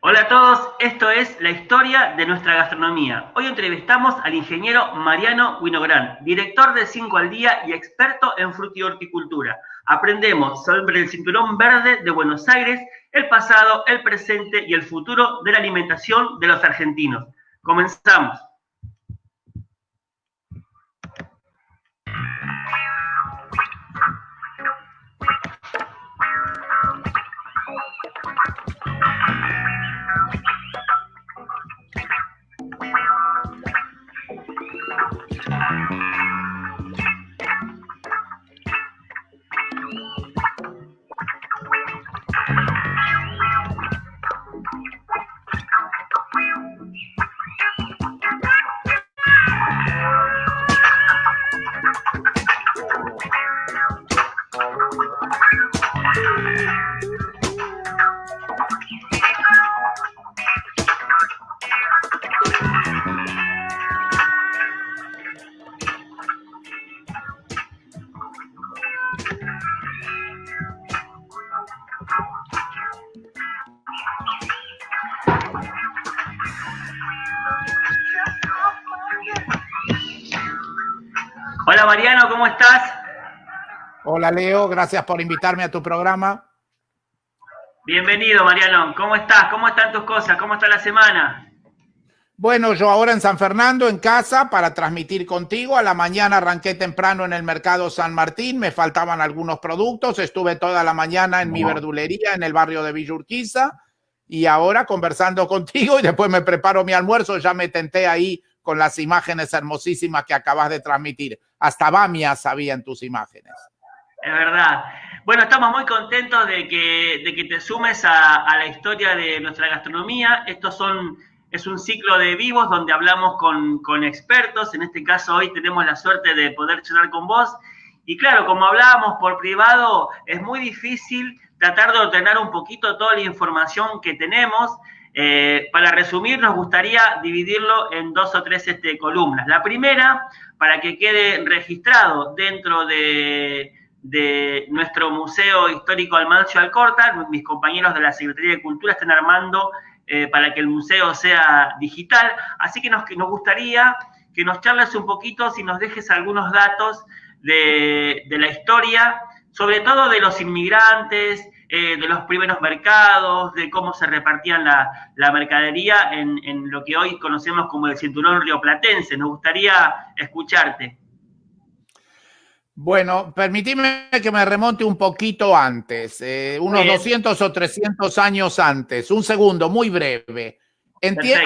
Hola a todos, esto es la historia de nuestra gastronomía. Hoy entrevistamos al ingeniero Mariano Winogrand, director de 5 al Día y experto en frutihorticultura. Aprendemos sobre el cinturón verde de Buenos Aires, el pasado, el presente y el futuro de la alimentación de los argentinos. Comenzamos. Hola Mariano, ¿cómo estás? Hola Leo, gracias por invitarme a tu programa. Bienvenido Mariano, ¿cómo estás? ¿Cómo están tus cosas? ¿Cómo está la semana? Bueno, yo ahora en San Fernando, en casa, para transmitir contigo. A la mañana arranqué temprano en el mercado San Martín, me faltaban algunos productos, estuve toda la mañana en mi verdulería en el barrio de Villa Urquiza y ahora conversando contigo y después me preparo mi almuerzo, ya me tenté ahí con las imágenes hermosísimas que acabas de transmitir. Hasta Bamias había en tus imágenes. Es verdad. Bueno, estamos muy contentos de que te sumes a la historia de nuestra gastronomía. Es un ciclo de vivos donde hablamos con expertos. En este caso, hoy tenemos la suerte de poder charlar con vos. Y claro, como hablábamos por privado, es muy difícil tratar de ordenar un poquito toda la información que tenemos. Para resumir, nos gustaría dividirlo en 2 o 3 columnas. La primera, para que quede registrado dentro de nuestro Museo Histórico Almancio Alcorta. Mis compañeros de la Secretaría de Cultura están armando para que el museo sea digital, así que nos gustaría que nos charles un poquito, si nos dejes algunos datos de la historia, sobre todo de los inmigrantes, de los primeros mercados, de cómo se repartían la mercadería en lo que hoy conocemos como el cinturón rioplatense. Nos gustaría escucharte. Bueno, permitime que me remonte un poquito antes, unos 200 o 300 años antes. Un segundo, muy breve.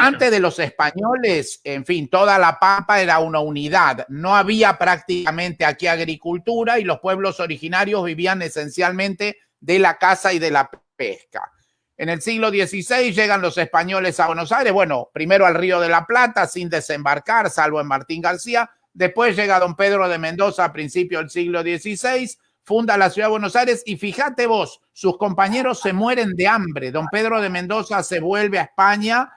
Antes de los españoles, en fin, toda la Pampa era una unidad. No había prácticamente aquí agricultura y los pueblos originarios vivían esencialmente de la caza y de la pesca. En el siglo XVI llegan los españoles a Buenos Aires, bueno, primero al Río de la Plata sin desembarcar, salvo en Martín García. Después llega don Pedro de Mendoza a principios del siglo XVI, funda la ciudad de Buenos Aires y fíjate vos, sus compañeros se mueren de hambre. Don Pedro de Mendoza se vuelve a España,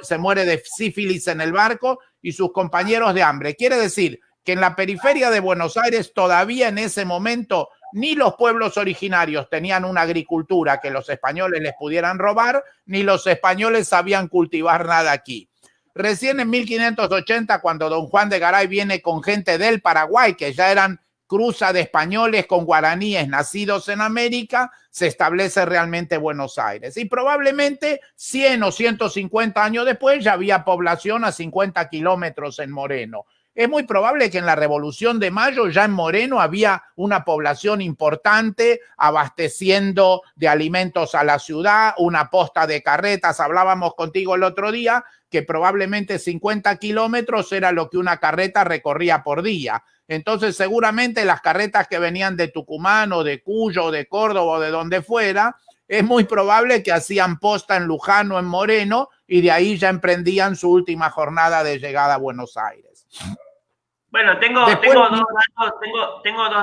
se muere de sífilis en el barco y sus compañeros de hambre. Quiere decir que en la periferia de Buenos Aires todavía en ese momento ni los pueblos originarios tenían una agricultura que los españoles les pudieran robar, ni los españoles sabían cultivar nada aquí. Recién en 1580, cuando don Juan de Garay viene con gente del Paraguay, que ya eran cruza de españoles con guaraníes nacidos en América, se establece realmente Buenos Aires. Y probablemente 100 o 150 años después ya había población a 50 kilómetros en Moreno. Es muy probable que en la Revolución de Mayo ya en Moreno había una población importante abasteciendo de alimentos a la ciudad, una posta de carretas. Hablábamos contigo el otro día que probablemente 50 kilómetros era lo que una carreta recorría por día. Entonces seguramente las carretas que venían de Tucumán o de Cuyo o de Córdoba o de donde fuera, es muy probable que hacían posta en Luján o en Moreno y de ahí ya emprendían su última jornada de llegada a Buenos Aires. Bueno, tengo dos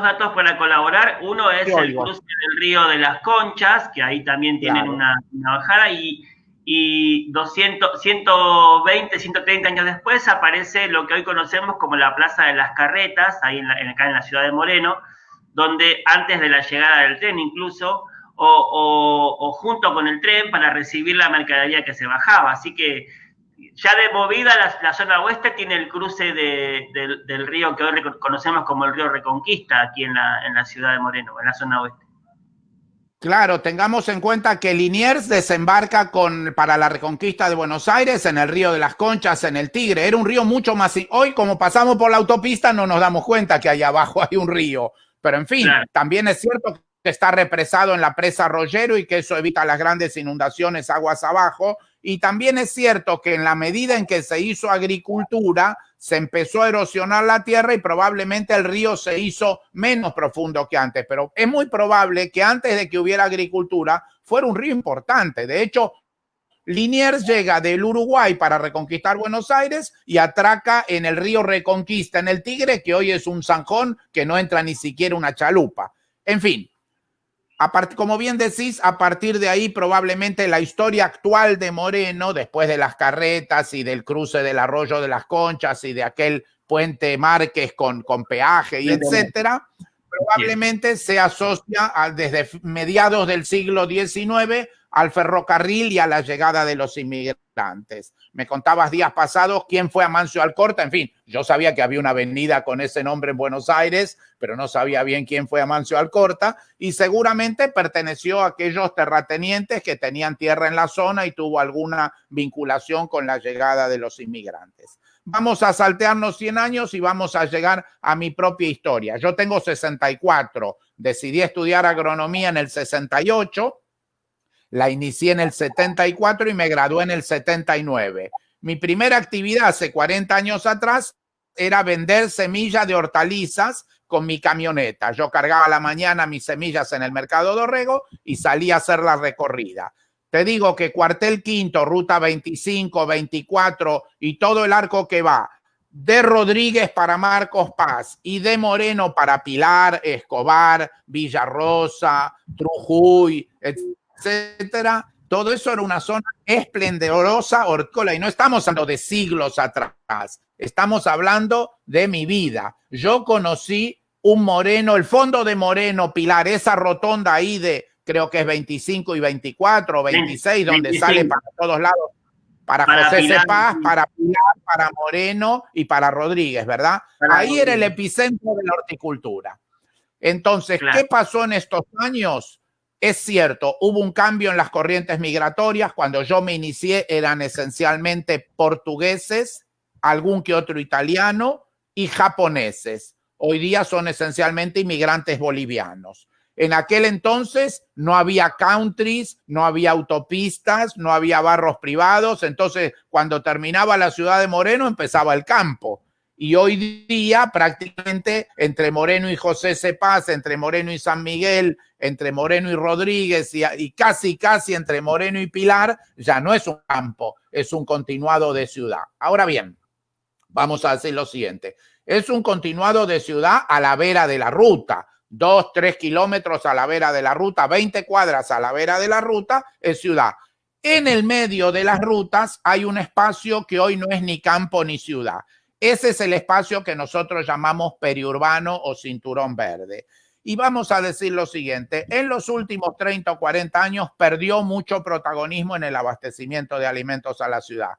datos para colaborar. Uno es el cruce del río de las Conchas, que ahí también tienen una bajada, y 120, 130 años después aparece lo que hoy conocemos como la Plaza de las Carretas, ahí acá en la ciudad de Moreno, donde antes de la llegada del tren incluso o junto con el tren para recibir la mercadería que se bajaba. Así que ya de movida la zona oeste tiene el cruce del río que hoy conocemos como el río Reconquista, aquí en la ciudad de Moreno, en la zona oeste. Claro, tengamos en cuenta que Liniers desembarca para la Reconquista de Buenos Aires en el río de las Conchas, en el Tigre. Era un río mucho más... Hoy, como pasamos por la autopista, no nos damos cuenta que allá abajo hay un río. Pero, en fin, claro, también es cierto que está represado en la presa Rollero y que eso evita las grandes inundaciones aguas abajo. Y también es cierto que en la medida en que se hizo agricultura, se empezó a erosionar la tierra y probablemente el río se hizo menos profundo que antes, pero es muy probable que antes de que hubiera agricultura fuera un río importante. De hecho, Liniers llega del Uruguay para reconquistar Buenos Aires y atraca en el río Reconquista, en el Tigre, que hoy es un zanjón que no entra ni siquiera una chalupa. En fin, como bien decís, a partir de ahí probablemente la historia actual de Moreno, después de las carretas y del cruce del arroyo de las Conchas y de aquel puente Márquez con peaje y etcétera, probablemente se asocia desde mediados del siglo XIX al ferrocarril y a la llegada de los inmigrantes. Me contabas días pasados quién fue Amancio Alcorta. En fin, yo sabía que había una avenida con ese nombre en Buenos Aires, pero no sabía bien quién fue Amancio Alcorta, y seguramente perteneció a aquellos terratenientes que tenían tierra en la zona y tuvo alguna vinculación con la llegada de los inmigrantes. Vamos a saltearnos 100 años y vamos a llegar a mi propia historia. Yo tengo 64, decidí estudiar agronomía en el 68, la inicié en el 74 y me gradué en el 79. Mi primera actividad hace 40 años atrás era vender semillas de hortalizas con mi camioneta. Yo cargaba a la mañana mis semillas en el mercado Dorrego y salía a hacer la recorrida. Te digo que Cuartel Quinto, Ruta 25, 24 y todo el arco que va de Rodríguez para Marcos Paz y de Moreno para Pilar, Escobar, Villarrosa, Trujuy, etcétera, todo eso era una zona esplendorosa, hortícola, y no estamos hablando de siglos atrás, estamos hablando de mi vida. Yo conocí un Moreno, el fondo de Moreno, Pilar, esa rotonda ahí de, creo que es 25 y 24, 26, donde 25. Sale para todos lados, para José C. Paz, para Pilar, para Moreno y para Rodríguez, ¿verdad? Ahí era el epicentro de la horticultura. Entonces, claro, ¿qué pasó en estos años? Es cierto, hubo un cambio en las corrientes migratorias. Cuando yo me inicié eran esencialmente portugueses, algún que otro italiano y japoneses. Hoy día son esencialmente inmigrantes bolivianos. En aquel entonces no había countries, no había autopistas, no había barrios privados. Entonces, cuando terminaba la ciudad de Moreno, empezaba el campo. Y hoy día prácticamente entre Moreno y José C. Paz, entre Moreno y San Miguel, entre Moreno y Rodríguez y casi entre Moreno y Pilar, ya no es un campo, es un continuado de ciudad. Ahora bien, vamos a decir lo siguiente, es un continuado de ciudad a la vera de la ruta, 2-3 kilómetros a la vera de la ruta, 20 cuadras a la vera de la ruta, es ciudad. En el medio de las rutas hay un espacio que hoy no es ni campo ni ciudad. Ese es el espacio que nosotros llamamos periurbano o cinturón verde. Y vamos a decir lo siguiente, en los últimos 30 o 40 años perdió mucho protagonismo en el abastecimiento de alimentos a la ciudad,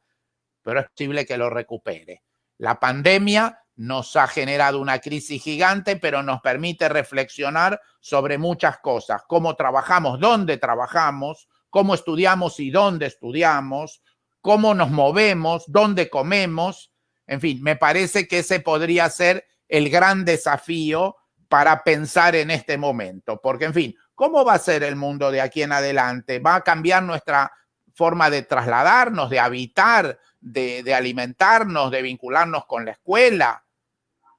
pero es posible que lo recupere. La pandemia nos ha generado una crisis gigante, pero nos permite reflexionar sobre muchas cosas, cómo trabajamos, dónde trabajamos, cómo estudiamos y dónde estudiamos, cómo nos movemos, dónde comemos. En fin, me parece que ese podría ser el gran desafío para pensar en este momento. Porque, en fin, ¿cómo va a ser el mundo de aquí en adelante? ¿Va a cambiar nuestra forma de trasladarnos, de habitar, de alimentarnos, de vincularnos con la escuela?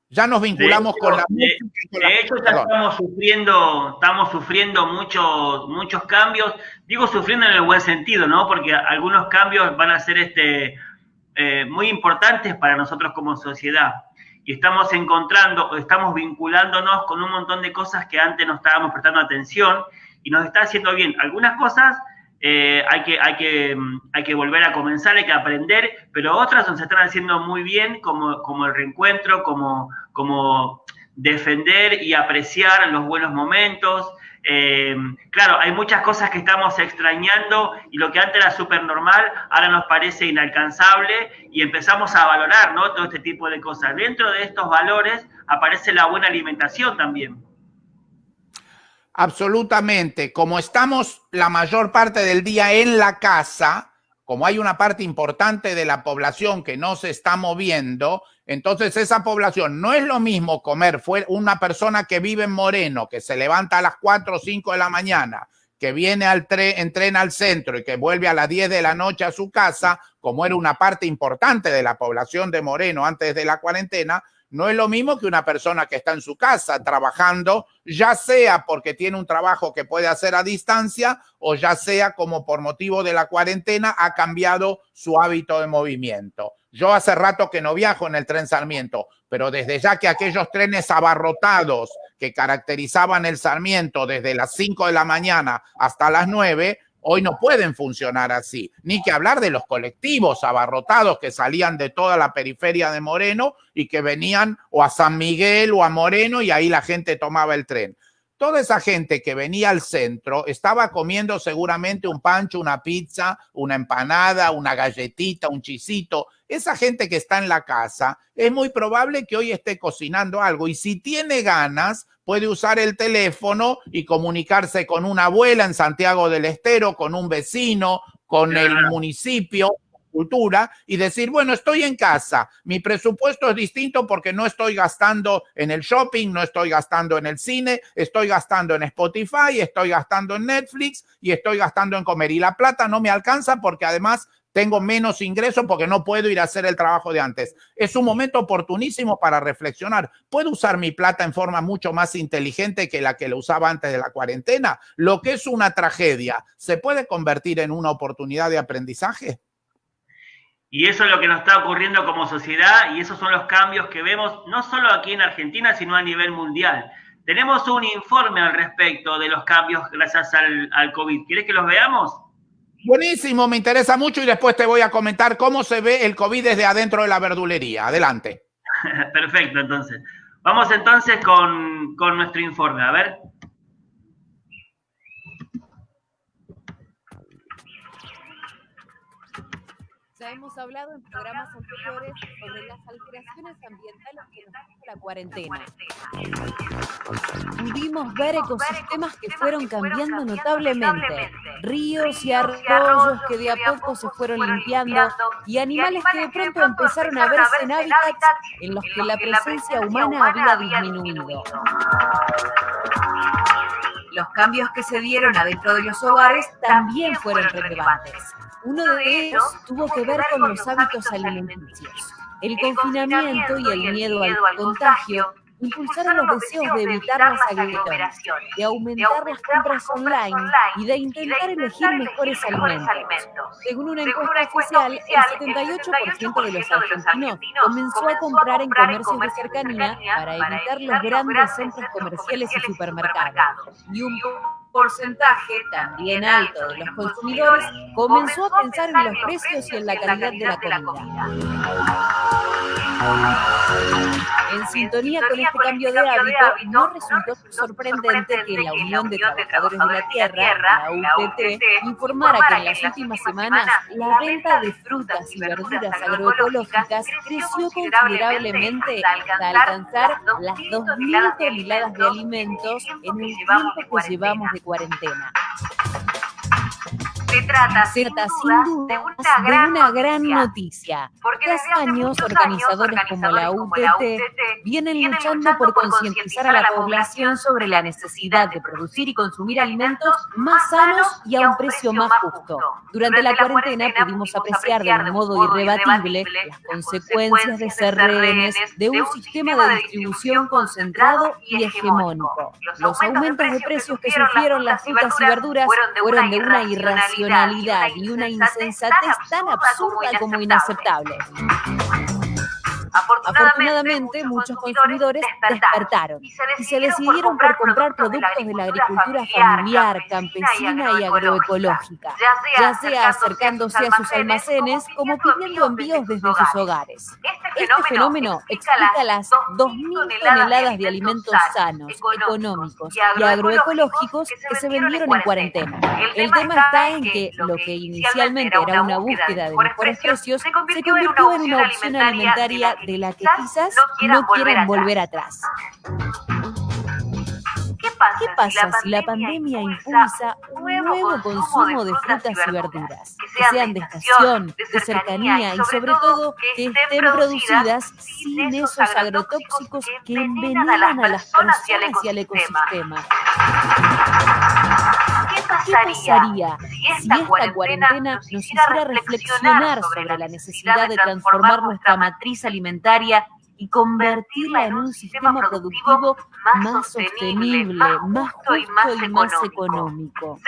Ya nos vinculamos con la música. De hecho, ya estamos sufriendo muchos cambios. Digo sufriendo en el buen sentido, ¿no? Porque algunos cambios van a ser muy importantes para nosotros como sociedad. Y estamos vinculándonos con un montón de cosas que antes no estábamos prestando atención y nos está haciendo bien. Algunas cosas hay que volver a comenzar, hay que aprender, pero otras se están haciendo muy bien, como el reencuentro, como defender y apreciar los buenos momentos. Claro, hay muchas cosas que estamos extrañando y lo que antes era súper normal, ahora nos parece inalcanzable y empezamos a valorar, ¿no?, todo este tipo de cosas. Dentro de estos valores aparece la buena alimentación también. Absolutamente. Como estamos la mayor parte del día en la casa, como hay una parte importante de la población que no se está moviendo, entonces esa población no es lo mismo comer. Fue una persona que vive en Moreno, que se levanta a las 4 o 5 de la mañana, que viene entrena al centro y que vuelve a las 10 de la noche a su casa, como era una parte importante de la población de Moreno antes de la cuarentena, no es lo mismo que una persona que está en su casa trabajando, ya sea porque tiene un trabajo que puede hacer a distancia o ya sea como por motivo de la cuarentena ha cambiado su hábito de movimiento. Yo hace rato que no viajo en el tren Sarmiento, pero desde ya que aquellos trenes abarrotados que caracterizaban el Sarmiento desde las 5 de la mañana hasta las 9, hoy no pueden funcionar así, ni que hablar de los colectivos abarrotados que salían de toda la periferia de Moreno y que venían o a San Miguel o a Moreno y ahí la gente tomaba el tren. Toda esa gente que venía al centro estaba comiendo seguramente un pancho, una pizza, una empanada, una galletita, un chisito. Esa gente que está en la casa es muy probable que hoy esté cocinando algo y si tiene ganas puede usar el teléfono y comunicarse con una abuela en Santiago del Estero, con un vecino, con el municipio, cultura, y decir, bueno, estoy en casa, mi presupuesto es distinto porque no estoy gastando en el shopping, no estoy gastando en el cine, estoy gastando en Spotify, estoy gastando en Netflix y estoy gastando en comer. Y la plata no me alcanza porque además tengo menos ingresos porque no puedo ir a hacer el trabajo de antes. Es un momento oportunísimo para reflexionar. ¿Puedo usar mi plata en forma mucho más inteligente que la que lo usaba antes de la cuarentena? Lo que es una tragedia, ¿se puede convertir en una oportunidad de aprendizaje? Y eso es lo que nos está ocurriendo como sociedad y esos son los cambios que vemos no solo aquí en Argentina, sino a nivel mundial. Tenemos un informe al respecto de los cambios gracias al COVID. ¿Quieres que los veamos? Buenísimo, me interesa mucho y después te voy a comentar cómo se ve el COVID desde adentro de la verdulería. Adelante. Perfecto, entonces. Vamos entonces con nuestro informe. A ver. Ya hemos hablado en programas anteriores sobre las alteraciones ambientales que nos trajo la cuarentena. Pudimos ver ecosistemas que fueron cambiando notablemente, ríos y arroyos que de a poco se fueron limpiando y animales que de pronto empezaron a verse en hábitats en los que la presencia humana había disminuido. Los cambios que se dieron adentro de los hogares también fueron relevantes. Uno de ellos tuvo que ver con los hábitos alimenticios. El confinamiento y el miedo al contagio impulsaron los deseos de evitar las aglomeraciones, de aumentar las compras online y de intentar elegir mejores alimentos. Según una encuesta oficial, el 78% de los argentinos comenzó a comprar en comercios de cercanía para evitar los grandes centros comerciales y supermercados. Y un porcentaje también alto de los consumidores comenzó a pensar en los precios y en la calidad de la comida. En sintonía con este cambio de hábito, no resultó sorprendente que la Unión de Trabajadores de la Tierra, la UTT, informara que en las últimas semanas la venta de frutas y verduras agroecológicas creció considerablemente hasta alcanzar las 2.000 toneladas de alimentos en el tiempo que llevamos de cuarentena. Se trata sin duda de una gran noticia, porque hace años organizadores como la UTT vienen luchando por concientizar a la población sobre la necesidad de producir y consumir alimentos más sanos y a un precio más justo. Durante la cuarentena pudimos apreciar de un modo irrebatible las consecuencias de ser rehenes de un sistema de distribución concentrado y hegemónico. Los aumentos de precios que sufrieron las frutas y verduras fueron de una irracionalidad y una insensatez tan absurda como inaceptable. Afortunadamente, muchos consumidores despertaron y se decidieron por comprar productos de la agricultura familiar, campesina y agroecológica, ya sea acercándose a sus almacenes como pidiendo envíos desde sus hogares. Este fenómeno explica las 2.000 toneladas de alimentos sanos, económicos y agroecológicos que se vendieron en cuarentena. El tema está en que lo que inicialmente era una búsqueda de mejores precios se convirtió en una opción alimentaria de la que quizás no quieran volver atrás. ¿Qué pasa si la pandemia impulsa un nuevo consumo de frutas y verduras? Que sean de estación, de cercanía y sobre todo que estén producidas sin esos agrotóxicos que envenenan a las personas y al ecosistema. ¿Qué pasaría si esta cuarentena nos hiciera reflexionar sobre la necesidad de transformar nuestra matriz alimentaria y convertirla en un sistema productivo más sostenible, más justo y más económico?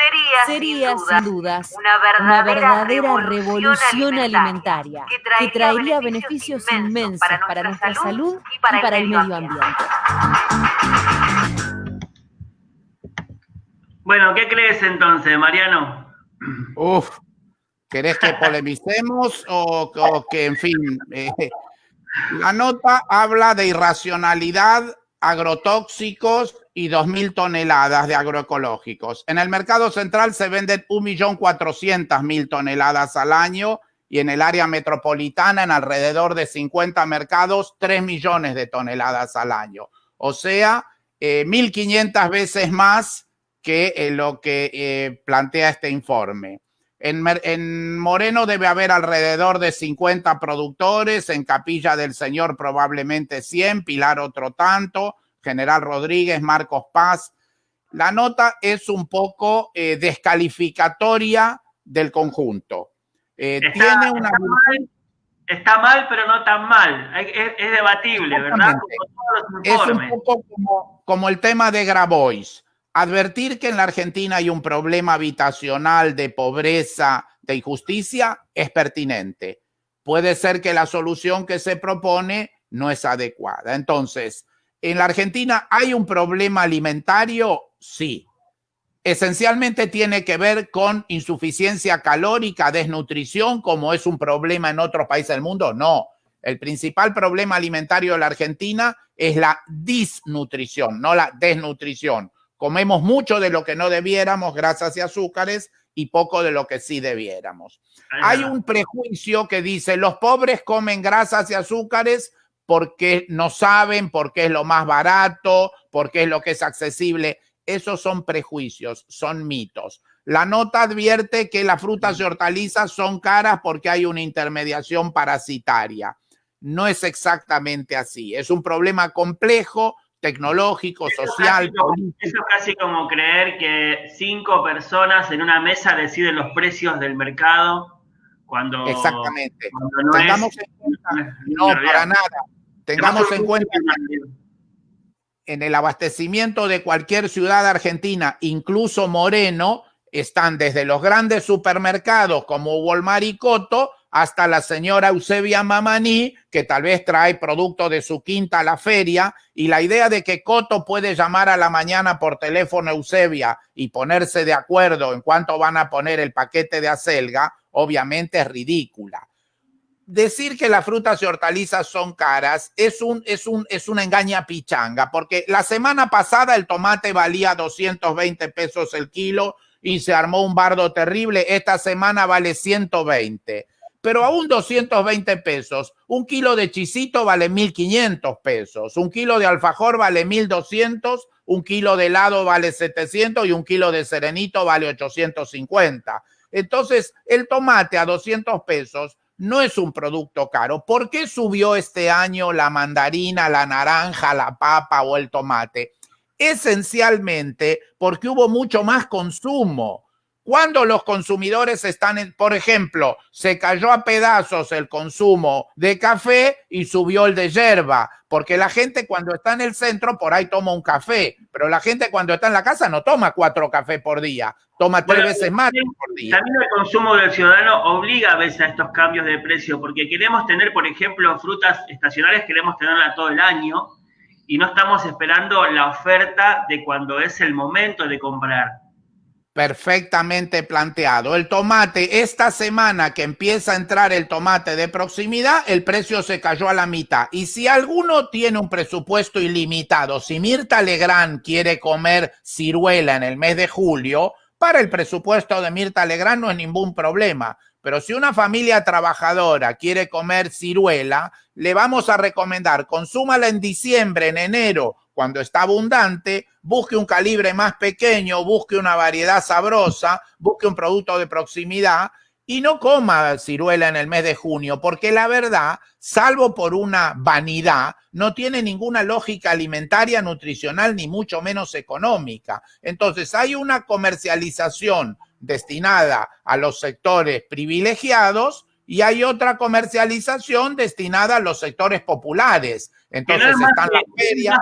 Sería, sin dudas, una verdadera revolución alimentaria que traería beneficios inmensos para nuestra salud y para el medio ambiente. Bueno, ¿qué crees entonces, Mariano? ¿Querés que polemicemos o que, en fin... La nota habla de irracionalidad, agrotóxicos y 2.000 toneladas de agroecológicos. En el mercado central se venden 1.400.000 toneladas al año y en el área metropolitana, en alrededor de 50 mercados, 3 millones de toneladas al año. O sea, 1.500 veces más que lo que plantea este informe. En Moreno debe haber alrededor de 50 productores, en Capilla del Señor probablemente 100, Pilar otro tanto, General Rodríguez, Marcos Paz. La nota es un poco descalificatoria del conjunto. Está mal, pero no tan mal. Es debatible, ¿verdad? Es un poco como el tema de Grabois. Advertir que en la Argentina hay un problema habitacional de pobreza, de injusticia, es pertinente. Puede ser que la solución que se propone no es adecuada. Entonces, ¿en la Argentina hay un problema alimentario? Sí. Esencialmente tiene que ver con insuficiencia calórica, desnutrición, como es un problema en otros países del mundo. No. El principal problema alimentario de la Argentina es la disnutrición, no la desnutrición. Comemos mucho de lo que no debiéramos, grasas y azúcares, y poco de lo que sí debiéramos. Hay un prejuicio que dice, los pobres comen grasas y azúcares porque no saben, porque es lo más barato, porque es lo que es accesible. Esos son prejuicios, son mitos. La nota advierte que las frutas y hortalizas son caras porque hay una intermediación parasitaria. No es exactamente así. Es un problema complejo, tecnológico, social, político. Eso es casi como creer que 5 personas en una mesa deciden los precios del mercado cuando... Exactamente. Cuando no, para nada. Tengamos en cuenta que en el abastecimiento de cualquier ciudad argentina, incluso Moreno, están desde los grandes supermercados como Walmart y Coto hasta la señora Eusebia Mamaní, que tal vez trae producto de su quinta a la feria, y la idea de que Coto puede llamar a la mañana por teléfono a Eusebia y ponerse de acuerdo en cuánto van a poner el paquete de acelga, obviamente es ridícula. Decir que las frutas y hortalizas son caras es una engaña pichanga, porque la semana pasada el tomate valía 220 pesos el kilo y se armó un bardo terrible. Esta semana vale 120. Pero aún 220 pesos, un kilo de chisito vale 1.500 pesos, un kilo de alfajor vale 1.200, un kilo de helado vale 700 y un kilo de serenito vale 850. Entonces, el tomate a 200 pesos no es un producto caro. ¿Por qué subió este año la mandarina, la naranja, la papa o el tomate? Esencialmente porque hubo mucho más consumo. Cuando los consumidores están, por ejemplo, se cayó a pedazos el consumo de café y subió el de yerba, porque la gente cuando está en el centro por ahí toma un café, pero la gente cuando está en la casa no toma 4 cafés por día, toma 3 veces más por día. También el consumo del ciudadano obliga a veces a estos cambios de precio, porque queremos tener, por ejemplo, frutas estacionales, queremos tenerla todo el año y no estamos esperando la oferta de cuando es el momento de comprar. Perfectamente planteado. El tomate, esta semana que empieza a entrar el tomate de proximidad, el precio se cayó a la mitad. Y si alguno tiene un presupuesto ilimitado, si Mirta Legrand quiere comer ciruela en el mes de julio, para el presupuesto de Mirta Legrand no es ningún problema. Pero si una familia trabajadora quiere comer ciruela, le vamos a recomendar, consúmala en diciembre, en enero, cuando está abundante, busque un calibre más pequeño, busque una variedad sabrosa, busque un producto de proximidad y no coma ciruela en el mes de junio, porque la verdad, salvo por una vanidad, no tiene ninguna lógica alimentaria, nutricional, ni mucho menos económica. Entonces hay una comercialización destinada a los sectores privilegiados y hay otra comercialización destinada a los sectores populares. Entonces no están las ferias.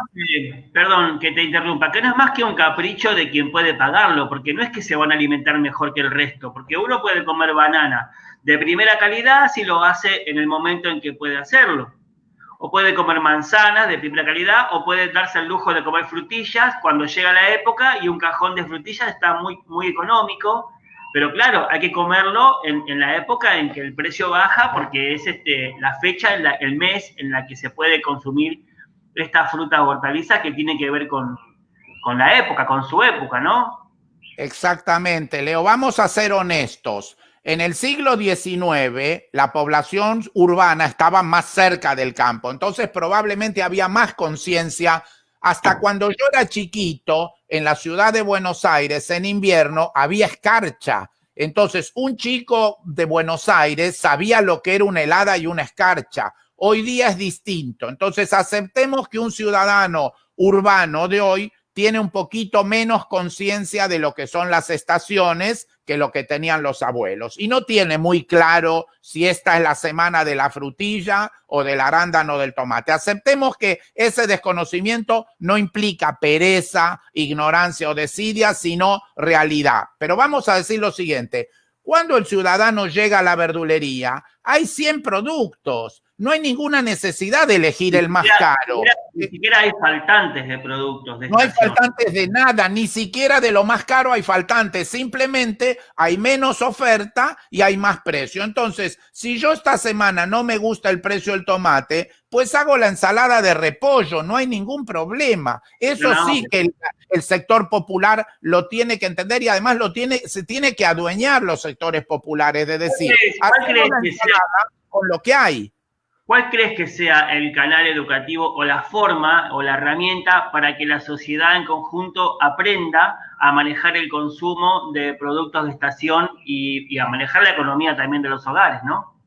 Perdón que te interrumpa, que no es más que un capricho de quien puede pagarlo, porque no es que se van a alimentar mejor que el resto, porque uno puede comer banana de primera calidad si lo hace en el momento en que puede hacerlo. O puede comer manzanas de primera calidad, o puede darse el lujo de comer frutillas cuando llega la época y un cajón de frutillas está muy, muy económico. Pero claro, hay que comerlo en la época en que el precio baja, porque es la fecha, el mes en la que se puede consumir esta fruta o hortaliza que tiene que ver con la época, con su época, ¿no? Exactamente, Leo. Vamos a ser honestos. En el siglo XIX, la población urbana estaba más cerca del campo, entonces probablemente había más conciencia. Hasta cuando yo era chiquito, en la ciudad de Buenos Aires, en invierno, había escarcha. Entonces, un chico de Buenos Aires sabía lo que era una helada y una escarcha. Hoy día es distinto. Entonces, aceptemos que un ciudadano urbano de hoy tiene un poquito menos conciencia de lo que son las estaciones que lo que tenían los abuelos. Y no tiene muy claro si esta es la semana de la frutilla o del arándano o del tomate. Aceptemos que ese desconocimiento no implica pereza, ignorancia o desidia, sino realidad. Pero vamos a decir lo siguiente. Cuando el ciudadano llega a la verdulería, hay 100 productos. No hay ninguna necesidad de elegir el más caro. Ni siquiera hay faltantes de productos. No hay faltantes de nada, ni siquiera de lo más caro hay faltantes. Simplemente hay menos oferta y hay más precio. Entonces, si yo esta semana no me gusta el precio del tomate, pues hago la ensalada de repollo, no hay ningún problema. Eso sí que el sector popular lo tiene que entender y además se tiene que adueñar los sectores populares, de decir, hacemos la ensalada con lo que hay. ¿Cuál crees que sea el canal educativo o la forma o la herramienta para que la sociedad en conjunto aprenda a manejar el consumo de productos de estación y a manejar la economía también de los hogares, ¿no?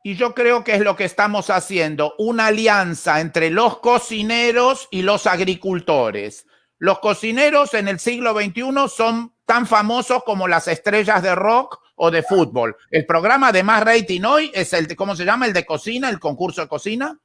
Y yo creo que es lo que estamos haciendo, una alianza entre los cocineros y los agricultores. Los cocineros en el siglo XXI son tan famosos como las estrellas de rock o de fútbol. El programa de más rating hoy es el de, ¿cómo se llama? El de cocina, el concurso de cocina.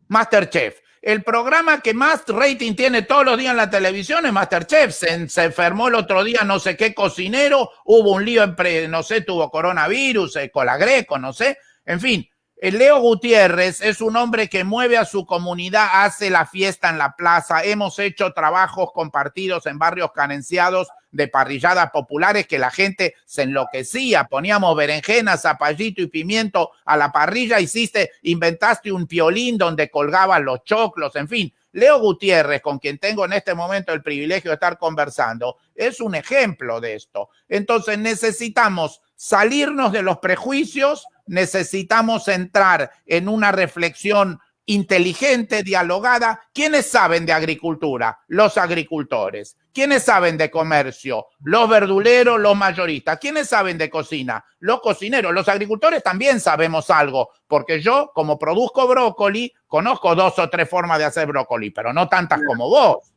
Masterchef. El programa que más rating tiene todos los días en la televisión es Masterchef. Se enfermó el otro día no sé qué cocinero, hubo un lío, no sé, tuvo coronavirus, Colagreco, no sé. En fin, el Leo Gutiérrez es un hombre que mueve a su comunidad, hace la fiesta en la plaza. Hemos hecho trabajos compartidos en barrios carenciados de parrilladas populares que la gente se enloquecía. Poníamos berenjenas, zapallito y pimiento a la parrilla. Inventaste un piolín donde colgaban los choclos, en fin. Leo Gutiérrez, con quien tengo en este momento el privilegio de estar conversando, es un ejemplo de esto. Entonces necesitamos salirnos de los prejuicios, necesitamos entrar en una reflexión inteligente, dialogada. ¿Quiénes saben de agricultura? Los agricultores. ¿Quiénes saben de comercio? Los verduleros, los mayoristas. ¿Quiénes saben de cocina? Los cocineros. Los agricultores también sabemos algo, porque yo, como produzco brócoli, conozco 2 o 3 formas de hacer brócoli, pero no tantas como vos,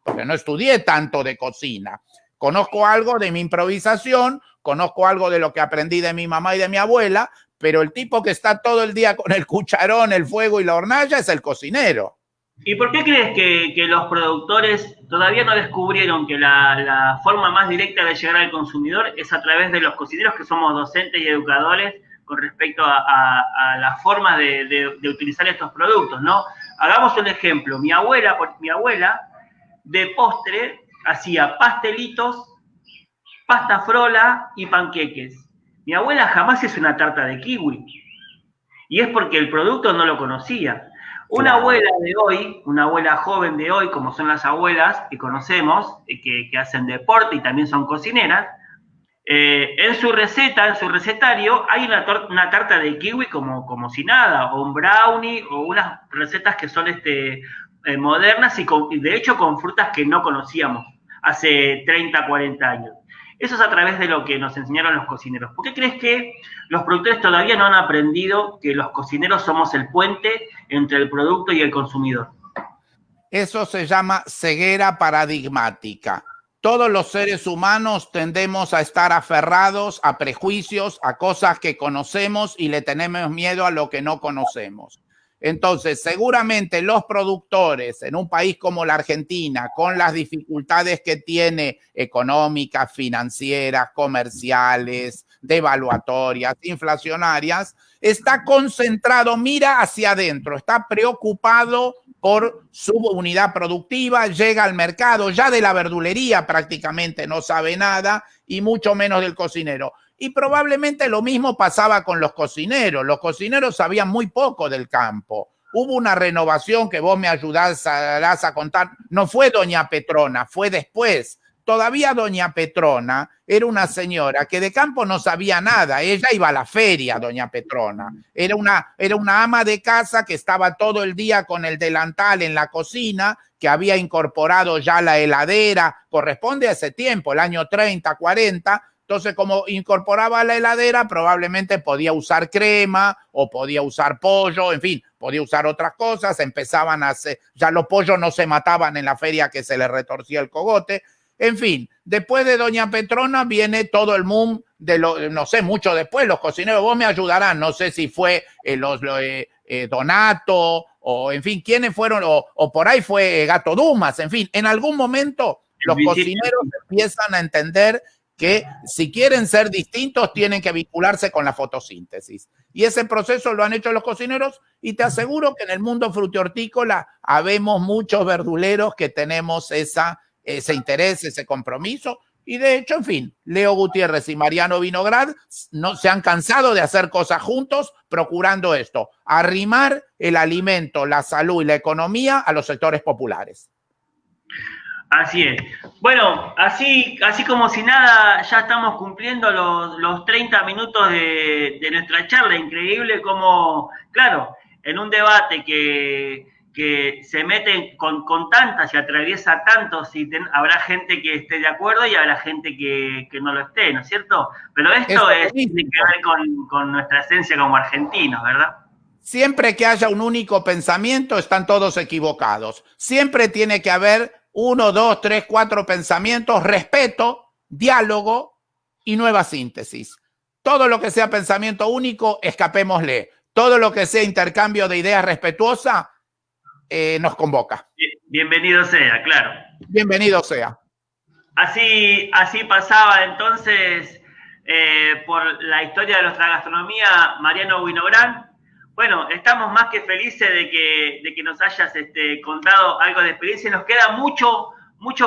porque no estudié tanto de cocina. Conozco algo de mi improvisación, conozco algo de lo que aprendí de mi mamá y de mi abuela, pero el tipo que está todo el día con el cucharón, el fuego y la hornalla es el cocinero. ¿Y por qué crees que los productores todavía no descubrieron que la forma más directa de llegar al consumidor es a través de los cocineros, que somos docentes y educadores con respecto a las formas de utilizar estos productos, ¿no? Hagamos un ejemplo. Mi abuela de postre hacía pastelitos, pasta frola y panqueques. Mi abuela jamás hizo una tarta de kiwi. Y es porque el producto no lo conocía. Una abuela de hoy, una abuela joven de hoy, como son las abuelas que conocemos, que hacen deporte y también son cocineras, en su receta, en su recetario, hay una tarta de kiwi como si nada, o un brownie, o unas recetas que son modernas y de hecho con frutas que no conocíamos hace 30, 40 años. Eso es a través de lo que nos enseñaron los cocineros. ¿Por qué crees que los productores todavía no han aprendido que los cocineros somos el puente entre el producto y el consumidor? Eso se llama ceguera paradigmática. Todos los seres humanos tendemos a estar aferrados a prejuicios, a cosas que conocemos y le tenemos miedo a lo que no conocemos. Entonces, seguramente los productores en un país como la Argentina, con las dificultades que tiene económicas, financieras, comerciales, devaluatorias, inflacionarias, está concentrado, mira hacia adentro, está preocupado por su unidad productiva, llega al mercado, ya de la verdulería prácticamente no sabe nada y mucho menos del cocinero. Y probablemente lo mismo pasaba con los cocineros. Los cocineros sabían muy poco del campo. Hubo una renovación que vos me ayudás a contar. No fue doña Petrona, fue después. Todavía doña Petrona era una señora que de campo no sabía nada. Ella iba a la feria, doña Petrona. Era una ama de casa que estaba todo el día con el delantal en la cocina, que había incorporado ya la heladera. Corresponde a ese tiempo, el año 30, 40. Entonces, como incorporaba la heladera, probablemente podía usar crema o podía usar pollo, en fin, podía usar otras cosas. Empezaban a hacer, ya los pollos no se mataban en la feria que se les retorcía el cogote. En fin, después de doña Petrona viene todo el mundo no sé, mucho después, los cocineros, vos me ayudarán, no sé si fue Donato o en fin, quiénes fueron, o por ahí fue Gato Dumas, en fin, en algún momento los cocineros empiezan a entender que si quieren ser distintos tienen que vincularse con la fotosíntesis. Y ese proceso lo han hecho los cocineros y te aseguro que en el mundo frutihortícola habemos muchos verduleros que tenemos ese interés, ese compromiso. Y de hecho, en fin, Leo Gutiérrez y Mariano Vinograd no se han cansado de hacer cosas juntos procurando esto, arrimar el alimento, la salud y la economía a los sectores populares. Así es. Bueno, así como si nada, ya estamos cumpliendo los 30 minutos de nuestra charla. Increíble cómo, claro, en un debate que se mete con tantas y atraviesa tantos, habrá gente que esté de acuerdo y habrá gente que no lo esté, ¿no es cierto? Pero esto tiene que ver con nuestra esencia como argentinos, ¿verdad? Siempre que haya un único pensamiento, están todos equivocados. Siempre tiene que haber 1, 2, 3, 4 pensamientos, respeto, diálogo y nueva síntesis. Todo lo que sea pensamiento único, escapémosle. Todo lo que sea intercambio de ideas respetuosa, nos convoca. Bienvenido sea, claro. Bienvenido sea. Así pasaba entonces por la historia de nuestra gastronomía Mariano Winograd. Bueno, estamos más que felices de que nos hayas contado algo de experiencia. Nos queda mucho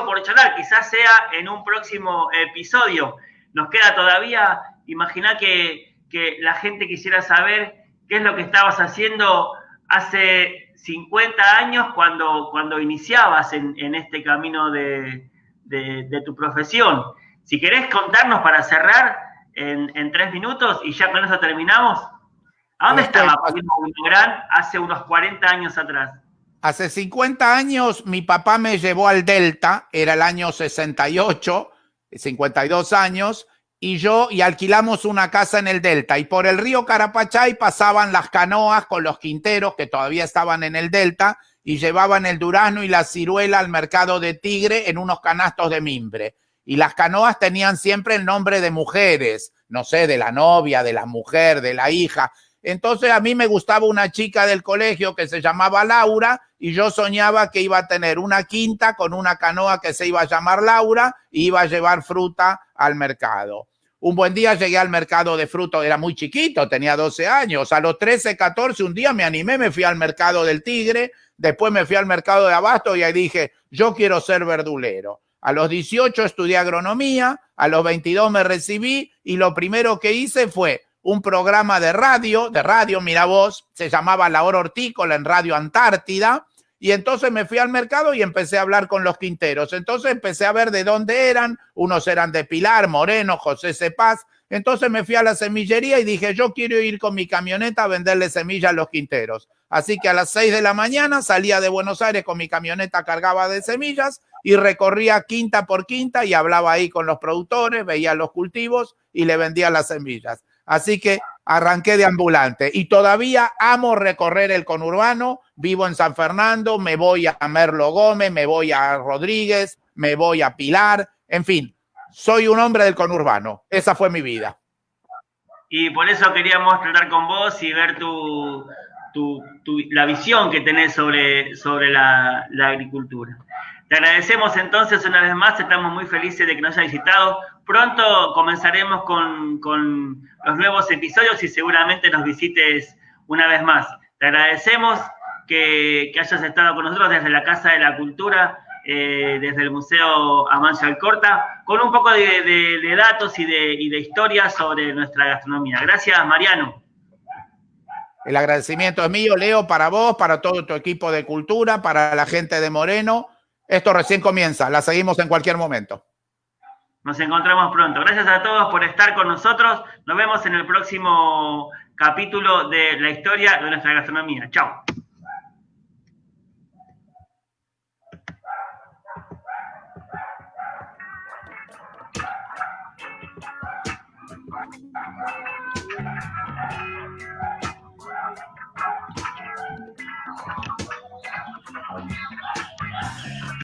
por charlar, quizás sea en un próximo episodio. Nos queda todavía, imaginá que la gente quisiera saber qué es lo que estabas haciendo hace 50 años cuando iniciabas en este camino de tu profesión. Si querés contarnos para cerrar en 3 minutos y ya con eso terminamos. ¿A dónde estaba Mariano Winograd hace unos 40 años atrás? Hace 50 años mi papá me llevó al Delta, era el año 68, 52 años, y alquilamos una casa en el Delta. Y por el río Carapachay pasaban las canoas con los quinteros que todavía estaban en el Delta y llevaban el durazno y la ciruela al mercado de Tigre en unos canastos de mimbre. Y las canoas tenían siempre el nombre de mujeres, no sé, de la novia, de la mujer, de la hija. Entonces a mí me gustaba una chica del colegio que se llamaba Laura y yo soñaba que iba a tener una quinta con una canoa que se iba a llamar Laura y iba a llevar fruta al mercado. Un buen día llegué al mercado de fruta, era muy chiquito, tenía 12 años. A los 13, 14, un día me animé, me fui al mercado del Tigre, después me fui al mercado de Abasto y ahí dije, yo quiero ser verdulero. A los 18 estudié agronomía, a los 22 me recibí y lo primero que hice fue un programa de radio, mira vos, se llamaba La Hora Hortícola en Radio Antártida, y entonces me fui al mercado y empecé a hablar con los quinteros. Entonces empecé a ver de dónde eran, unos eran de Pilar, Moreno, José Cepaz. Entonces me fui a la semillería y dije, yo quiero ir con mi camioneta a venderle semillas a los quinteros. Así que a las 6 de la mañana salía de Buenos Aires con mi camioneta cargada de semillas y recorría quinta por quinta y hablaba ahí con los productores, veía los cultivos y le vendía las semillas. Así que arranqué de ambulante y todavía amo recorrer el conurbano. Vivo en San Fernando, me voy a Merlo Gómez, me voy a Rodríguez, me voy a Pilar, en fin, soy un hombre del conurbano. Esa fue mi vida. Y por eso queríamos tratar con vos y ver la visión que tenés sobre la agricultura. Te agradecemos entonces una vez más, estamos muy felices de que nos hayas visitado. Pronto comenzaremos con los nuevos episodios y seguramente nos visites una vez más. Te agradecemos que hayas estado con nosotros desde la Casa de la Cultura, desde el Museo Amancio Alcorta, con un poco de datos y de historias sobre nuestra gastronomía. Gracias, Mariano. El agradecimiento es mío, Leo, para vos, para todo tu equipo de cultura, para la gente de Moreno. Esto recién comienza, la seguimos en cualquier momento. Nos encontramos pronto. Gracias a todos por estar con nosotros. Nos vemos en el próximo capítulo de la historia de nuestra gastronomía. Chao.